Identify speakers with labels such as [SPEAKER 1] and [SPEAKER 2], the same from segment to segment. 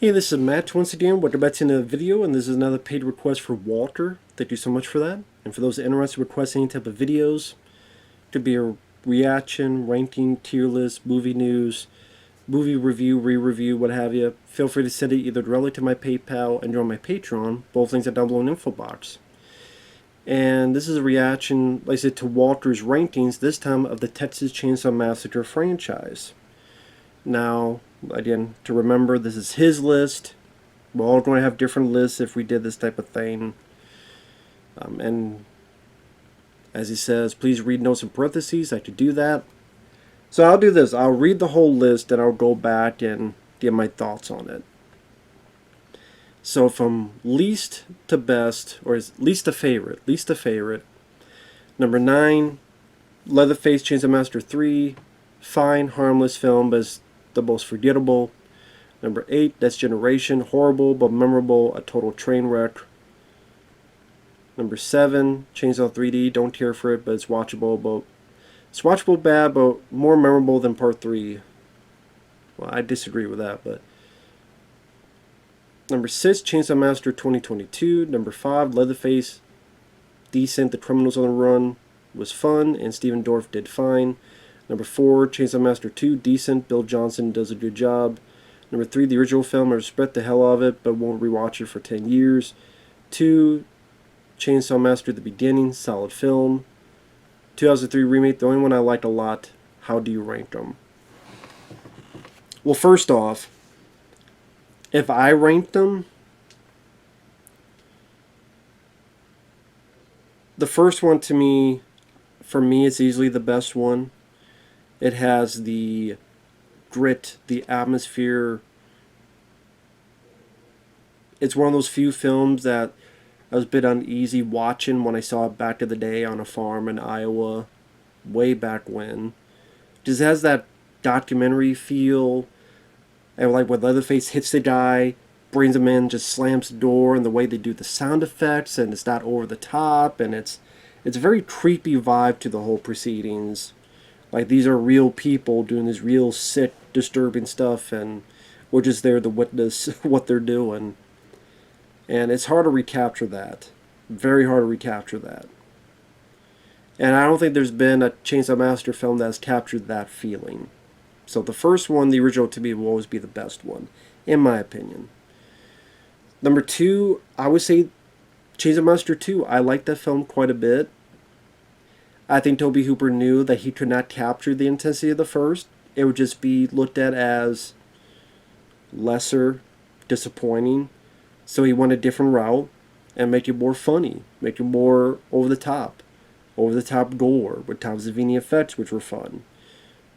[SPEAKER 1] Hey, this is Matt once again. Welcome back to another video, and this is another paid request for Walter. Thank you so much for that. And for those interested in requesting any type of videos, could be a reaction, ranking, tier list, movie news, movie review, re-review, what have you, feel free to send it either directly to my PayPal and join my Patreon. Both links are down below in the info box. And this is a reaction, like I said, to Walter's rankings, this time of the Texas Chainsaw Massacre franchise. Now, again, to remember, this is his list. We're all going to have different lists if we did this type of thing. And as he says, please read notes in parentheses. I could do that. So I'll do this. I'll read the whole list and I'll go back and give my thoughts on it. So from least to best, or least to favorite. Number 9, Leatherface Chainsaw Massacre 3. Fine, harmless film, but it's the most forgettable. Number 8, That's Generation. Horrible but memorable, a total train wreck. Number 7, Chainsaw 3D. Don't care for it, but it's watchable. It's watchable bad, but more memorable than Part 3. Well, I disagree with that, but... Number 6, Chainsaw Massacre 2022. Number 5, Leatherface. Decent. The Criminals on the Run was fun, and Steven Dorff did fine. Number 4, Chainsaw Massacre 2, decent. Bill Johnson does a good job. Number 3, the original film, I respect the hell out of it, but won't rewatch it for 10 years. 2, Chainsaw Massacre The Beginning, solid film. 2003 remake, the only one I liked a lot. How do you rank them? Well, first off, if I ranked them, the first one to me, for me, it's easily the best one. It has the grit, the atmosphere. It's one of those few films that I was a bit uneasy watching when I saw it back in the day on a farm in Iowa, way back when. Just has that documentary feel, and like when Leatherface hits the guy, brings him in, just slams the door, and the way they do the sound effects, and it's not over the top, and it's a very creepy vibe to the whole proceedings. Like, these are real people doing this real sick, disturbing stuff, and we're just there to witness what they're doing. And it's hard to recapture that. Very hard to recapture that. And I don't think there's been a Chainsaw Massacre film that has captured that feeling. So the first one, the original, to me, will always be the best one, in my opinion. Number 2, I would say Chainsaw Massacre 2. I like that film quite a bit. I think Tobe Hooper knew that he could not capture the intensity of the first. It would just be looked at as lesser, disappointing. So he went a different route and make it more funny, make it more over the top gore with Tom Savini effects, which were fun.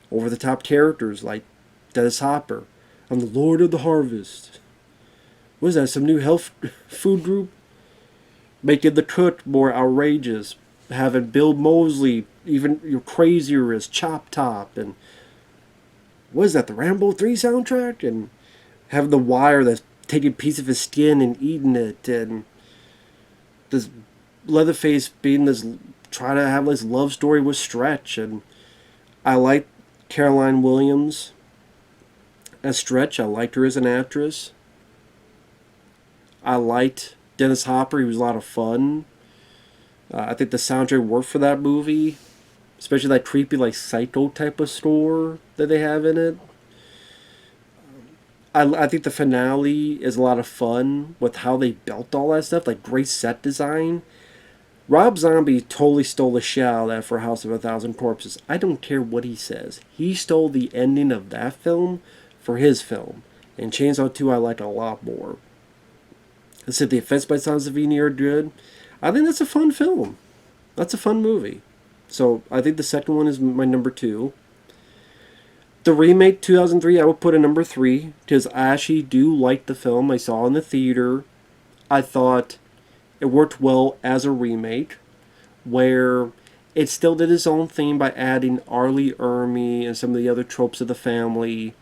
[SPEAKER 1] Over the top characters like Dennis Hopper. I'm the Lord of the Harvest. What is that, some new health food group? Making the cook more outrageous. Having Bill Moseley even crazier as Chop Top, and what is that, the Rambo 3 soundtrack? And having The Wire that's taking a piece of his skin and eating it, and this Leatherface being this, trying to have this love story with Stretch. And I like Caroline Williams as Stretch. I liked her as an actress. I liked Dennis Hopper. He was a lot of fun. I think the soundtrack worked for that movie, especially that creepy, like, psycho type of score that they have in it. I think the finale is a lot of fun with how they built all that stuff, like great set design. Rob Zombie totally stole the shit out of that for House of a Thousand Corpses. I don't care what he says. He stole the ending of that film for his film. And Chainsaw 2 I like a lot more. I said the effects by Tom Savini are good. I think that's a fun film. That's a fun movie. So I think the second one is my number 2. The remake 2003 I would put at number 3 because I actually do like the film. I saw it in the theater. I thought it worked well as a remake, where it still did its own thing by adding Arlie Ermy and some of the other tropes of the family.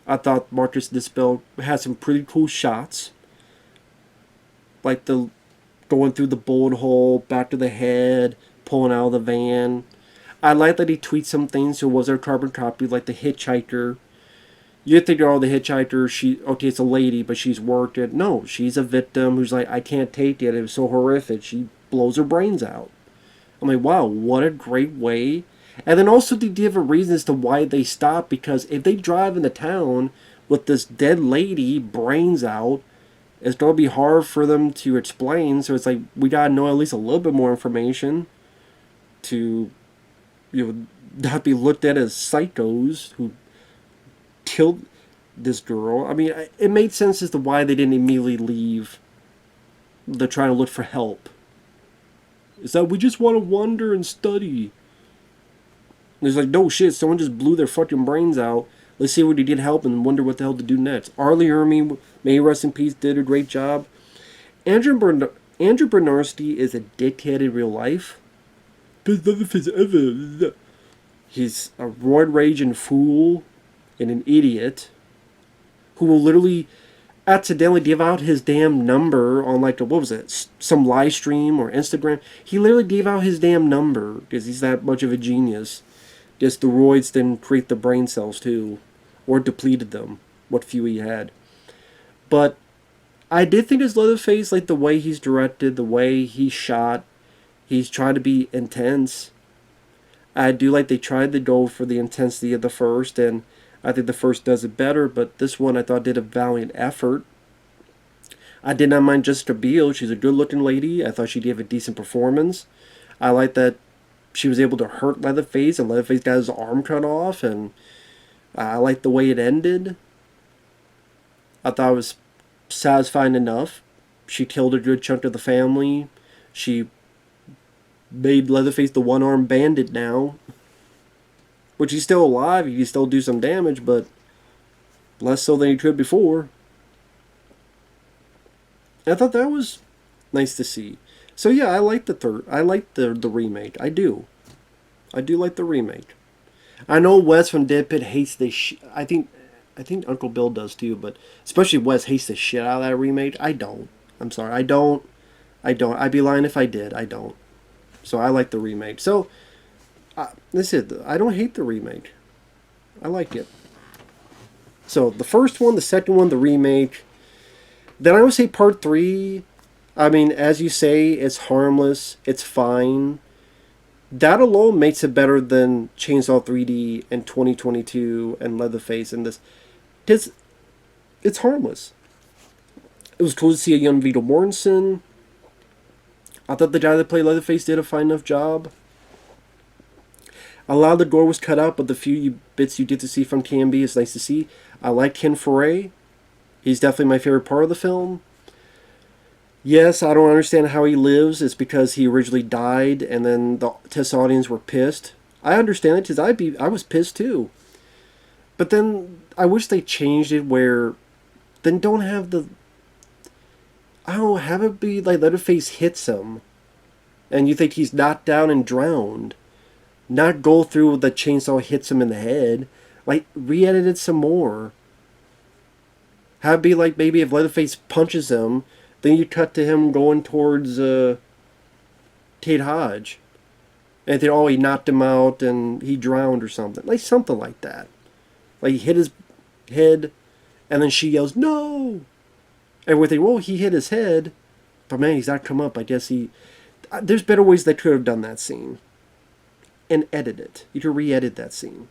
[SPEAKER 1] I thought Marcus Dispel had some pretty cool shots, like the going through the bullet hole, back to the head, pulling out of the van. I like that he tweaked some things so it was a carbon copy, like the hitchhiker. You think, oh, the hitchhiker, okay, it's a lady, but she's worked it. No, she's a victim who's like, I can't take it. It was so horrific. She blows her brains out. I'm like, wow, what a great way. And then also to give a reason as to why they stop, because if they drive into town with this dead lady, brains out, it's going to be hard for them to explain. So it's like, we got to know at least a little bit more information to, not be looked at as psychos who killed this girl. I mean, it made sense as to why they didn't immediately leave. They're trying to look for help. Is that we just want to wonder and study. And it's like, no shit, someone just blew their fucking brains out. Let's see what he did help and wonder what the hell to do next. Arlie Ermey, may he rest in peace, did a great job. Andrew Bernarski is a dickhead in real life. Best Leatherface ever. He's a roid raging fool and an idiot who will literally accidentally give out his damn number on like what was it, some live stream or Instagram. He literally gave out his damn number because he's that much of a genius. Just the roids didn't create the brain cells too, or depleted them, what few he had. But I did think his Leatherface, like the way he's directed, the way he's shot, he's trying to be intense. I do like they tried to go for the intensity of the first, and I think the first does it better, but this one I thought did a valiant effort. I did not mind Jessica Biel. She's a good-looking lady. I thought she gave a decent performance. I like that she was able to hurt Leatherface, and Leatherface got his arm cut off, and I like the way it ended. I thought it was satisfying enough. She killed a good chunk of the family. She made Leatherface the one-armed bandit now. Which he's still alive, he can still do some damage, but less so than he could before. I thought that was nice to see. So yeah, I like the remake. I do like the remake. I know Wes from Dead Pit hates this. I think Uncle Bill does too, but especially Wes hates the shit out of that remake. I don't. I'm sorry. I don't. I'd be lying if I did. I don't. So I like the remake. So this is I don't hate the remake. I like it. So the first one, the second one, the remake. Then I would say part 3. I mean, as you say, it's harmless. It's fine. That alone makes it better than Chainsaw 3D and 2022 and Leatherface and this. Because it's harmless. It was cool to see a young Viggo Mortensen. I thought the guy that played Leatherface did a fine enough job. A lot of the gore was cut out, but the few bits you get to see from TMB is nice to see. I like Ken Foray. He's definitely my favorite part of the film. Yes, I don't understand how he lives. It's because he originally died, and then the test audience were pissed. I understand it because I was pissed too. But then I wish they changed it where, then don't have the. I don't know, have it be like Leatherface hits him, and you think he's knocked down and drowned. Not go through the chainsaw hits him in the head. Like, re-edit it some more. Have it be like maybe if Leatherface punches him, then you cut to him going towards Kate Hodge. And then, oh, he knocked him out and he drowned or something. Like, something like that. Like, he hit his head, and then she yells, no! And we think, well, he hit his head, but man, he's not come up. I guess he. There's better ways they could have done that scene. And edit it. You could re-edit that scene.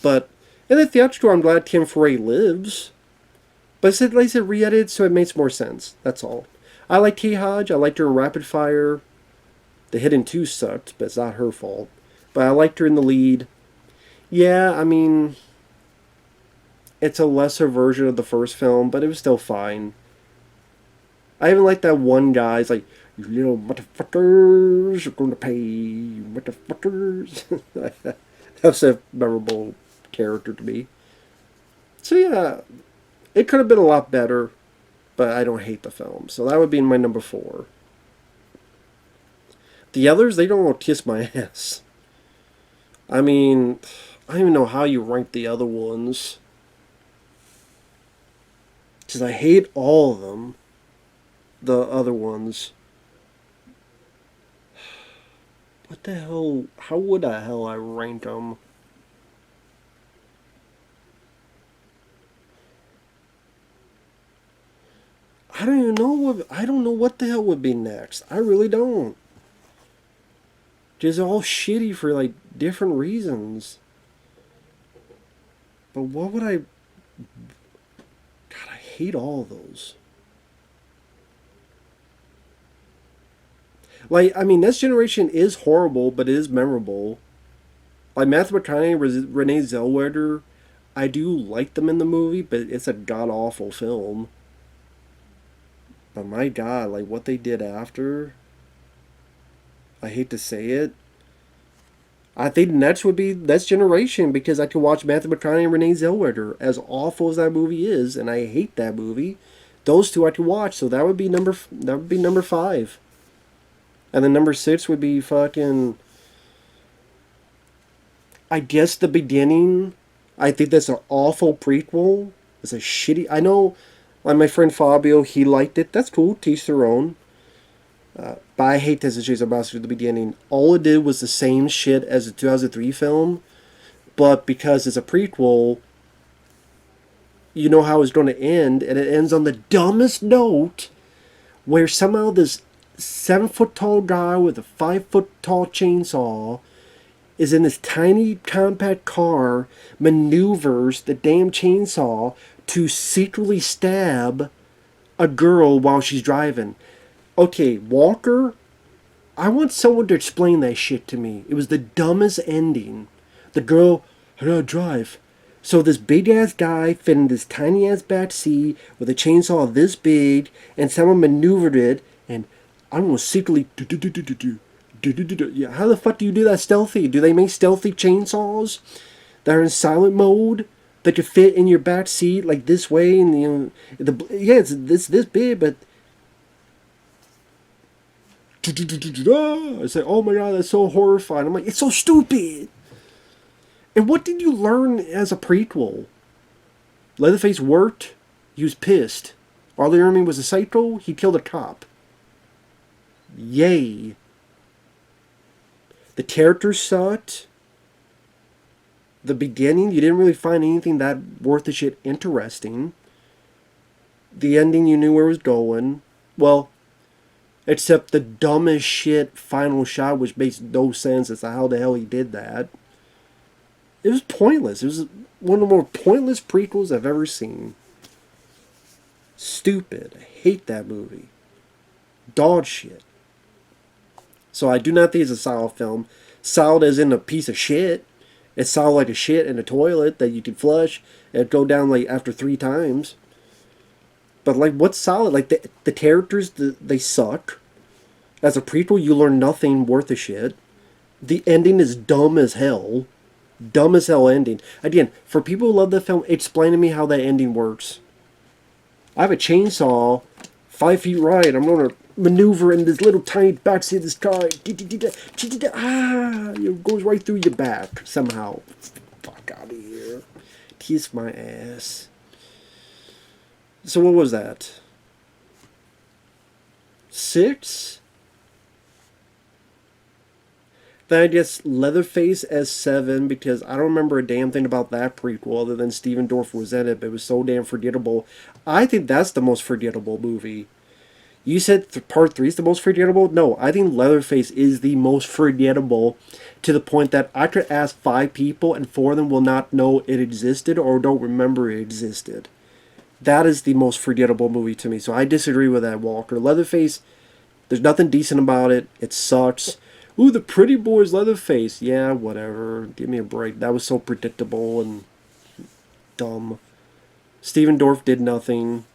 [SPEAKER 1] But in the theatrical, I'm glad Ken Foray lives. But like I said, re-edited so it makes more sense. That's all. I like T. Hodge. I liked her in Rapid Fire. The Hidden 2 sucked, but it's not her fault. But I liked her in the lead. Yeah, I mean, it's a lesser version of the first film, but it was still fine. I even like that one guy. It's like, you little motherfuckers are going to pay, you motherfuckers. That's a memorable character to me. So yeah, it could have been a lot better, but I don't hate the film. So that would be my number 4. The others, they don't want to kiss my ass. I mean, I don't even know how you rank the other ones. Because I hate all of them. The other ones. What the hell? How would the hell I rank them? I don't even know I don't know what the hell would be next. I really don't. Just all shitty for like different reasons. But what would I? God, I hate all of those. Like, I mean, Next Generation is horrible, but it is memorable. Like Matthew McConaughey, Renee Zellweger, I do like them in the movie, but it's a god awful film. But my God, like what they did after, I hate to say it. I think next would be Next Generation because I could watch Matthew McConaughey and Renee Zellweger. As awful as that movie is, and I hate that movie, those two I could watch. So that would be number five, and then number six would be fucking. I guess the beginning. I think that's an awful prequel. It's a shitty. I know, like my friend Fabio, he liked it. That's cool. Teach their own. But I hate Texas Chainsaw Massacre at the beginning. All it did was the same shit as the 2003 film, but because it's a prequel, you know how it's going to end, and it ends on the dumbest note, where somehow this 7-foot tall guy with a 5-foot tall chainsaw is in this tiny compact car, maneuvers the damn chainsaw to secretly stab a girl while she's driving. Okay, Walker, I want someone to explain that shit to me. It was the dumbest ending. The girl, I gotta drive. So this big ass guy fit in this tiny ass back seat with a chainsaw this big, and someone maneuvered it, and I'm gonna secretly yeah. How the fuck do you do that stealthy? Do they make stealthy chainsaws that are in silent mode that could fit in your back seat like this way? And you know, yeah, it's this big, but. I say, oh my God, that's so horrifying. I'm like, it's so stupid. And what did you learn as a prequel? Leatherface worked. He was pissed. Arlie Ermey was a psycho. He killed a cop. Yay. The characters sucked. The beginning, you didn't really find anything that worth the shit interesting. The ending, you knew where it was going. Well, except the dumbest shit final shot, which makes no sense as to how the hell he did that. It was pointless. It was one of the more pointless prequels I've ever seen. Stupid. I hate that movie. Dog shit. So I do not think it's a solid film. Solid as in a piece of shit. It's solid like a shit in a toilet that you can flush and go down like after 3 times. But like, what's solid? Like the characters, they suck. As a prequel, you learn nothing worth a shit. The ending is dumb as hell. Dumb as hell ending. Again, for people who love the film, explain to me how that ending works. I have a chainsaw, 5 feet wide. I'm gonna maneuver in this little tiny backseat of this car. It goes right through your back somehow. Fuck out of here. Kiss my ass. So what was that? 6? Then I guess Leatherface as 7 because I don't remember a damn thing about that prequel other than Steven Dorff was in it, but it was so damn forgettable. I think that's the most forgettable movie. You said part 3 is the most forgettable? No, I think Leatherface is the most forgettable to the point that I could ask 5 people and 4 of them will not know it existed or don't remember it existed. That is the most forgettable movie to me. So I disagree with that, Walker. Leatherface, there's nothing decent about it. It sucks. Ooh, the pretty boy's Leatherface. Yeah, whatever. Give me a break. That was so predictable and dumb. Steven Dorff did nothing.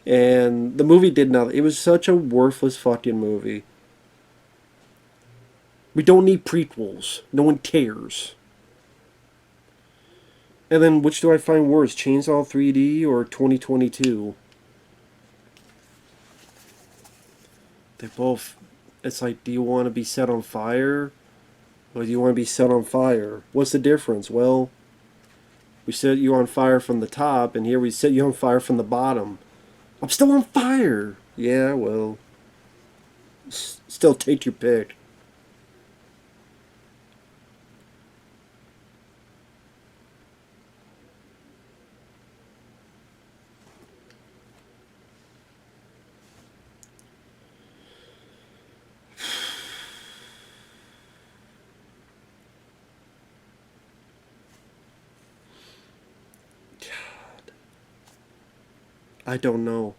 [SPEAKER 1] And the movie did nothing. It was such a worthless fucking movie. We don't need prequels. No one cares. And then, which do I find worse? Chainsaw 3D or 2022? They both... It's like, do you want to be set on fire? Or do you want to be set on fire? What's the difference? Well, we set you on fire from the top, and here we set you on fire from the bottom. I'm still on fire! Yeah, well... Still take your pick. I don't know.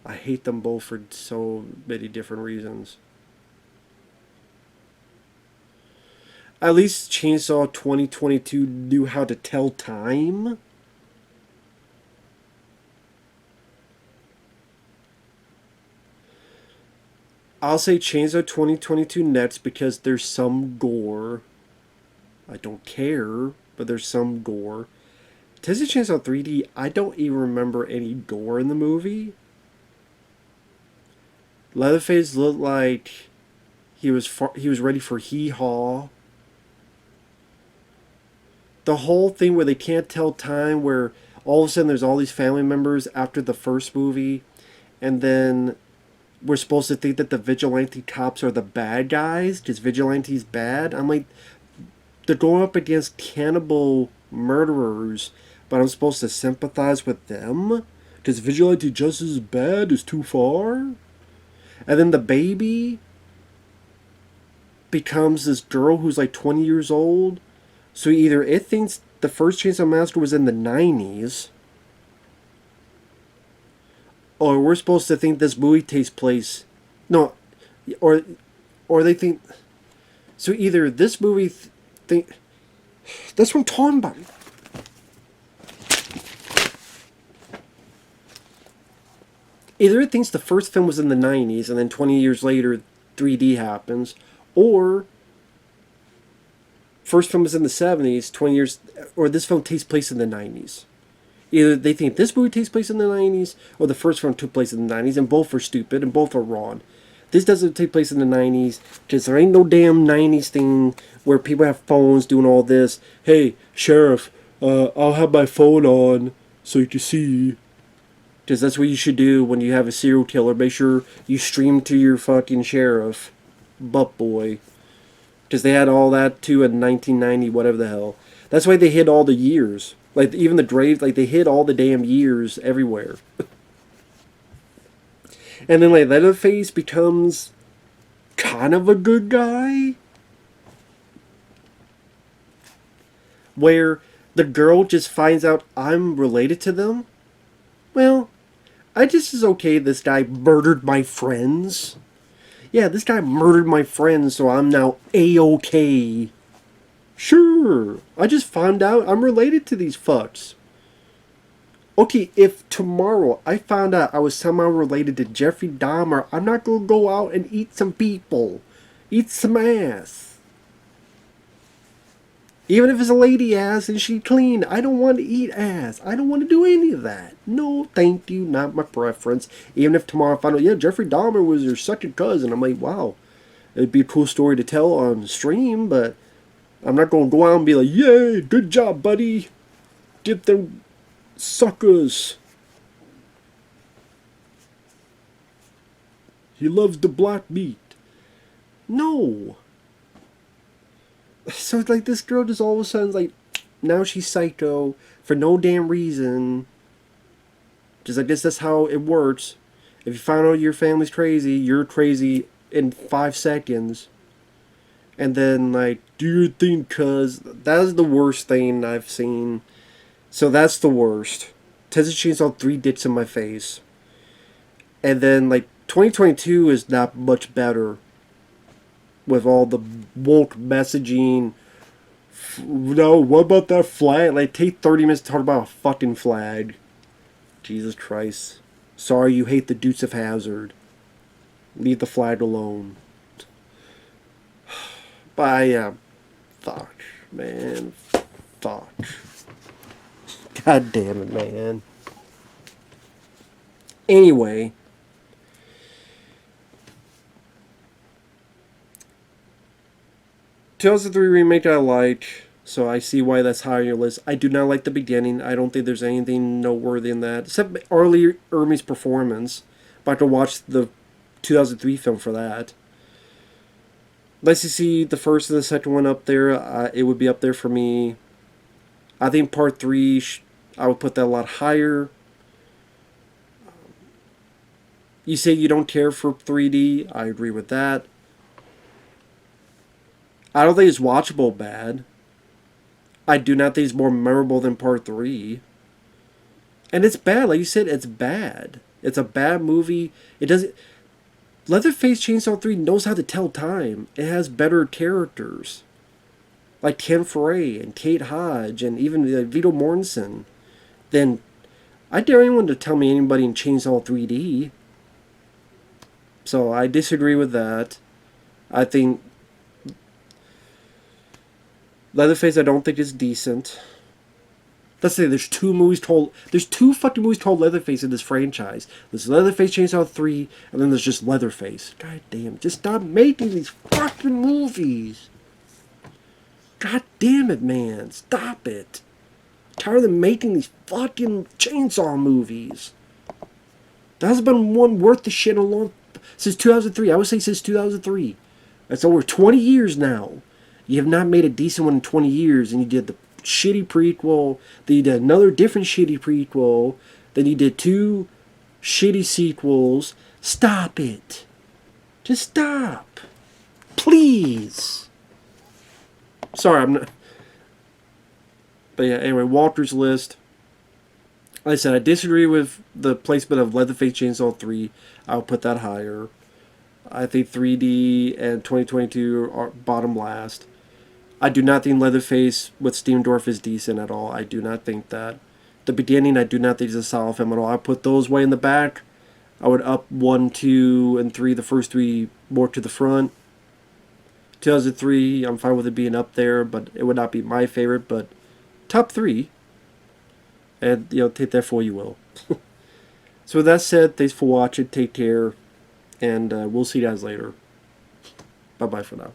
[SPEAKER 1] I hate them both for so many different reasons. At least Chainsaw 2022 knew how to tell time. I'll say Chainsaw 2022 next because there's some gore. I don't care, but there's some gore. Texas Chainsaw 3D, I don't even remember any gore in the movie. Leatherface looked like he was ready for hee haw. The whole thing where they can't tell time, where all of a sudden there's all these family members after the first movie, and then we're supposed to think that the vigilante cops are the bad guys because vigilante's bad. I'm like, they're going up against cannibal murderers, but I'm supposed to sympathize with them because vigilante just as bad is too far. And then the baby becomes this girl who's like 20 years old. So either it thinks the first Chainsaw Massacre was in the 90s, or we're supposed to think this movie takes place. No, or they think. So either this movie think. That's what I'm talking about. Either it thinks the first film was in the 90s and then 20 years later 3D happens, or first film was in the 70s, 20 years, or this film takes place in the 90s. Either they think this movie takes place in the 90s, or the first film took place in the 90s, and both are stupid, and both are wrong. This doesn't take place in the 90s, because there ain't no damn 90s thing where people have phones doing all this. Hey, sheriff, I'll have my phone on so you can see. Because that's what you should do when you have a serial killer. Make sure you stream to your fucking sheriff. Butt boy. Because they had all that too in 1990, whatever the hell. That's why they hid all the years. Like, even the graves, like, they hid all the damn years everywhere. And then, like, Leatherface becomes kind of a good guy. Where the girl just finds out I'm related to them. Well, I just is okay this guy murdered my friends. Yeah, this guy murdered my friends, so I'm now A-okay. Sure, I just found out I'm related to these fucks. Okay, if tomorrow I found out I was somehow related to Jeffrey Dahmer, I'm not gonna go out and eat some people. Eat some ass. Even if it's a lady ass and she clean, I don't want to eat ass. I don't want to do any of that. No, thank you, not my preference. Even if tomorrow I find out, yeah, Jeffrey Dahmer was your second cousin, I'm like, wow, it'd be a cool story to tell on stream, but I'm not going to go out and be like, yay, good job, buddy. Get them suckers. He loves the black meat. No. So it's like this girl just all of a sudden, like, now she's psycho for no damn reason. Just I guess that's how it works. If you find out your family's crazy, you're crazy in 5 seconds. And then, like, do your thing, cuz. That is the worst thing I've seen. So that's the worst. Texas Chainsaw 3 dicks in my face. And then, like, 2022 is not much better. With all the woke messaging. No, what about that flag? Like, take 30 minutes to talk about a fucking flag. Jesus Christ. Sorry you hate the Dukes of Hazzard. Leave the flag alone. But yeah. Fuck, man. Fuck. God damn it, man. Anyway. 2003 remake I like, so I see why that's high on your list. I do not like the beginning. I don't think there's anything noteworthy in that, except early Ermi's performance. But I could watch the 2003 film for that. Nice to see the first and the second one up there. It would be up there for me. I think part 3, I would put that a lot higher. You say you don't care for 3D. I agree with that. I don't think it's watchable bad. I do not think it's more memorable than part 3. And it's bad. Like you said, it's bad. It's a bad movie. It doesn't. Leatherface Chainsaw 3 knows how to tell time. It has better characters. Like Ken Foray and Kate Hodge and even Vito Mortensen. Then I dare anyone to tell me anybody in Chainsaw 3D. So I disagree with that. I think Leatherface, I don't think is decent. Let's say there's two movies told. There's two fucking movies called Leatherface in this franchise. There's Leatherface Chainsaw 3, and then there's just Leatherface. God damn, just stop making these fucking movies. God damn it, man. Stop it. I'm tired of them making these fucking chainsaw movies. There hasn't been one worth the shit in a long... Since 2003. I would say since 2003. That's over 20 years now. You have not made a decent one in 20 years, and you did the shitty prequel, then you did another different shitty prequel, then you did two shitty sequels. Stop it. Just stop. Please. Sorry, I'm not... But yeah, anyway, Walter's List. Like I said, I disagree with the placement of Leatherface Chainsaw 3. I'll put that higher. I think 3D and 2022 are bottom last. I do not think Leatherface with Steamdorf is decent at all. I do not think that. The beginning, I do not think is a solid film at all. I put those way in the back. I would up 1, 2, and 3, the first three more to the front. 2003, I'm fine with it being up there, but it would not be my favorite, but top 3. And, take that for what you will. So with that said, thanks for watching. Take care. And we'll see you guys later. Bye-bye for now.